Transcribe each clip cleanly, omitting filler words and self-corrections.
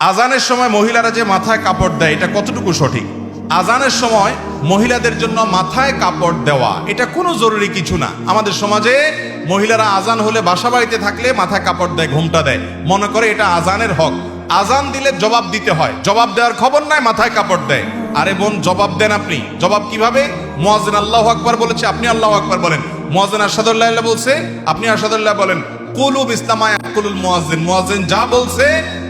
আজানের সময় মহিলারা যে মাথায় কাপড় দেয় এটা কতটুকু সঠিক? আজানের সময় মহিলাদের জন্য মাথায় কাপড় দেওয়া এটা কোনো জরুরি কিছু না। আমাদের সমাজে মহিলারা আজান হলে বাসা বাড়িতে থাকলে মাথায় কাপড় দেয়, ঘোমটা দেয়, মনে করে এটা আজানের হক। আজান দিলে জবাব দিতে হয়, জবাব দেওয়ার খবর নাই, মাথায় কাপড় দেয়। আরে বোন, জবাব দেন আপনি। জবাব কিভাবে? মুয়াজ্জিন আল্লাহু আকবার বলেছে, আপনি আল্লাহু আকবার বলেন। মুয়াজ্জিন আশহাদুল্লাহ ইল্লাল্লাহ বলছে, আপনি আশহাদুল্লাহ বলেন। কুলু বিসলামা ইয়াকুলুল মুয়াজ্জিন, মুয়াজ্জিন যা বলছে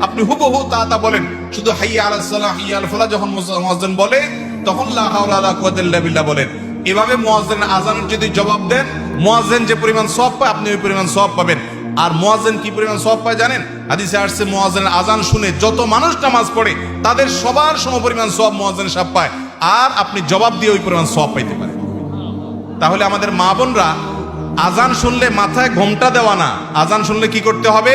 আপনি হুবহু তা বলেন। শুধু হাইয়া আলাস সালাহ হাইয়া আল ফালাহ যখন মুয়াজ্জিন বলে তখন লা হাওলা ওয়ালা কুওয়াতা ইল্লা বিল্লাহ বলেন। এভাবে মুয়াজ্জিন আজানের যদি জবাব দেন, মুয়াজ্জিন যে পরিমাণ সওয়াব পায় আপনি ওই পরিমাণ সওয়াব পাবেন। আর মুয়াজ্জিন কি পরিমাণ সওয়াব পায় জানেন? হাদিসে আসছে মুয়াজ্জিনের আজান শুনে যত মানুষ নামাজ পড়ে তাদের সবার সমপরিমাণ সওয়াব মুয়াজ্জিন সাহেব পায়, আর আপনি জবাব দিয়ে ওই পরিমাণ সওয়াব পাইতে পারেন। তাহলে আমাদের মা বোনরা আজান শুনলে মাথায় ঘোমটা দেওয়া না, আজান শুনলে কি করতে হবে?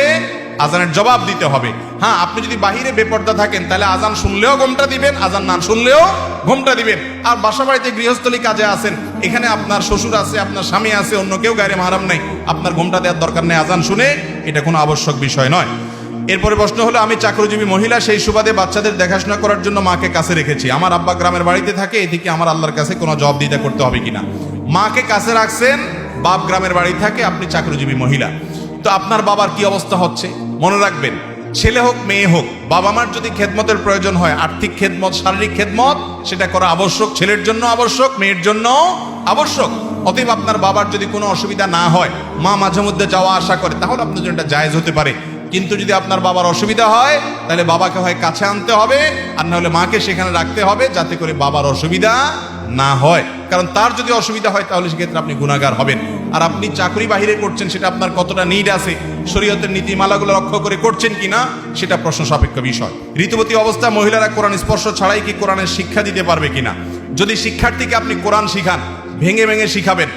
আজানের জবাব দিতে হবে। হ্যাঁ, আপনি যদি বাহিরে বেপর্দা থাকেন তাহলে আজান শুনলেও ঘোমটা দিবেন, আজান না শুনলেও ঘোমটা দিবেন। আর বাসা বাড়িতে গৃহস্থলী কাজে আছেন, এখানে আপনার শ্বশুর আছে, আপনার স্বামী আছে, অন্য কেউ গায়রে মাহরাম নাই, আপনার ঘোমটা দেওয়ার দরকার নেই আজান শুনে, এটা কোনো আবশ্যক বিষয় নয়। এরপরে প্রশ্ন হলো, আমি চাকরিজীবী মহিলা, সেই সুবাদে বাচ্চাদের দেখাশোনা করার জন্য মাকে কাছে রেখেছি। আমার আব্বা গ্রামের বাড়িতে থাকে, এদিকে আমার আল্লাহর কাছে কোনো জবাবদিহিতা করতে হবে কিনা? মাকে কাছে রাখছেন, বাপ গ্রামের বাড়ি থাকে, আপনি চাকরিজীবী মহিলা, তো আপনার বাবার কি অবস্থা হচ্ছে মনে রাখবেন। ছেলে হোক মেয়ে হোক, বাবা মার যদি খেদমতের প্রয়োজন হয়, আর্থিক খেদমত, শারীরিক খেদমত, সেটা করা আবশ্যক, ছেলের জন্য আবশ্যক, মেয়ের জন্য আবশ্যক। অতএব আপনার বাবার যদি কোনো অসুবিধা না হয়, মা মাঝে মধ্যে যাওয়া আসা করে, তাহলে আপনার জন্য এটা জায়েজ হতে পারে। কিন্তু যদি আপনার বাবার অসুবিধা হয় তাহলে বাবাকে হয় কাছে আনতে হবে, আর না হলে মাকে সেখানে রাখতে হবে, যাতে করে বাবার অসুবিধা না হয়। কারণ তার যদি অসুবিধা হয় তাহলে সেক্ষেত্রে আপনি গুনাহগার হবেন। আর আপনি চাকরি বাহিরে করছেন, সেটা আপনার কতটা নিড আছে, শরীয়তের নীতিমালাগুলো রক্ষা করে করছেন কিনা, সেটা প্রশ্ন সাপেক্ষ বিষয়। ঋতুবতী অবস্থা মহিলারা কোরআন স্পর্শ ছাড়াই কি কোরআনের শিক্ষা দিতে পারবে কিনা? যদি শিক্ষার্থীকে আপনি কোরআন শিখান, ভেঙে ভেঙে শিখাবেন।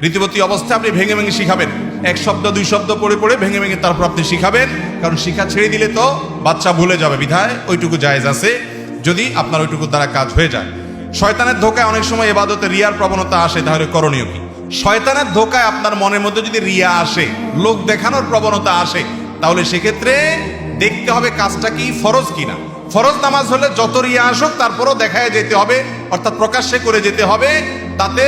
ঋতুবতী অবস্থা আপনি ভেঙে ভেঙে শিখাবেন, এক শব্দ দুই শব্দ পড়ে পড়ে ভেঙে ভেঙে তারপর আপনি শিখাবেন। কারণ শিক্ষা ছেড়ে দিলে তো বাচ্চা ভুলে যাবে, বিধায় ওইটুকু জায়েজ আছে যদি আপনার ওইটুকু দ্বারা কাজ হয়ে যায়। শয়তানের ধোকায় অনেক সময় ইবাদতে রিয়ার প্রবণতা আসে, তাহলে করণীয় কি? শয়তানের ধোকায় আপনার মনের মধ্যে যদি রিয়া আসে, লোক দেখানোর প্রবণতা আসে, তাহলে সেক্ষেত্রে দেখতে হবে কাজটা কি ফরজ কিনা। ফরজ নামাজ হলে যত রিয়া আসুক তারপরও দেখায় যেতে হবে, অর্থাৎ প্রকাশ্যে করে যেতে হবে, তাতে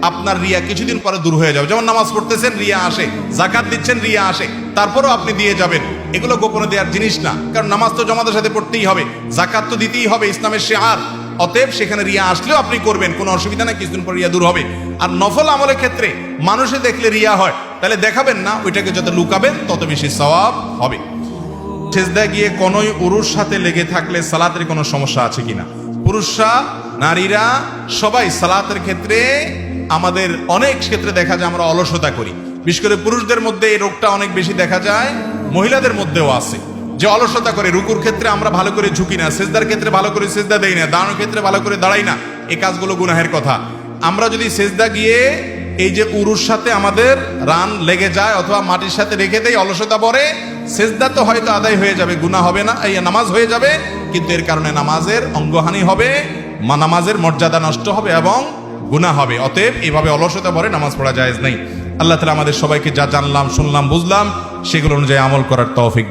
আপনার রিয়া কিছুদিন পরে দূর হয়ে যাবে। যেমন নামাজ পড়তেছেন রিয়া আসে, যাকাত দিচ্ছেন রিয়া আসে, তারপরও আপনি দিয়ে যাবেন। এগুলো গোপনে দেওয়ার জিনিস না, কারণ নামাজ তো জামাতের সাথে পড়তেই হবে, যাকাত তো দিতেই হবে, ইসলামের শিআর। অতএব সেখানে রিয়া আসলেও আপনি করবেন, কোনো অসুবিধা নেই, কিছুদিন পর রিয়া দূর হবে। আর নফল আমলের ক্ষেত্রে মানুষে দেখলে রিয়া হয়, তাহলে দেখাবেন না, ওইটাকে যত লুকাবেন তত বেশি সওয়াব হবে। সেজদায় গিয়ে কোনোই উরুর সাথে লেগে থাকলে সালাতের কোনো সমস্যা আছে কিনা? পুরুষরা, নারীরা সবাই সালাতের ক্ষেত্রে, আমাদের অনেক ক্ষেত্রে দেখা যায় আমরা অলসতা করি। বিশেষ করে পুরুষদের মধ্যে এই রোগটা অনেক বেশি দেখা যায়, মহিলাদের মধ্যেও আছে, যে অলসতা করে। রুকুর ক্ষেত্রে আমরা ভালো করে ঝুঁকি না, সেজদার ক্ষেত্রে ভালো করে সেজদা দেই না, দাঁড়ানোর ক্ষেত্রে ভালো করে দাঁড়াই না, এই কাজগুলো গুনাহের কথা। আমরা যদি সেজদা গিয়ে এই যে উরুর সাথে আমাদের রান লেগে যায় অথবা মাটির সাথে রেখে দেই, অলসতা পরে, সেজদা তো হয়তো আদায় হয়ে যাবে, গুনাহ হবে না, এই নামাজ হয়ে যাবে, কিন্তু এর কারণে নামাজের অঙ্গহানি হবে, নামাজের মর্যাদা নষ্ট হবে এবং গুনাহ হবে। অতএব এইভাবে অলসতা পরে নামাজ পড়া জায়েজ নেই। আল্লাহ তাআলা আমাদের সবাইকে যা জানলাম, শুনলাম, বুঝলাম, সেগুলো অনুযায়ী আমল করার তৌফিক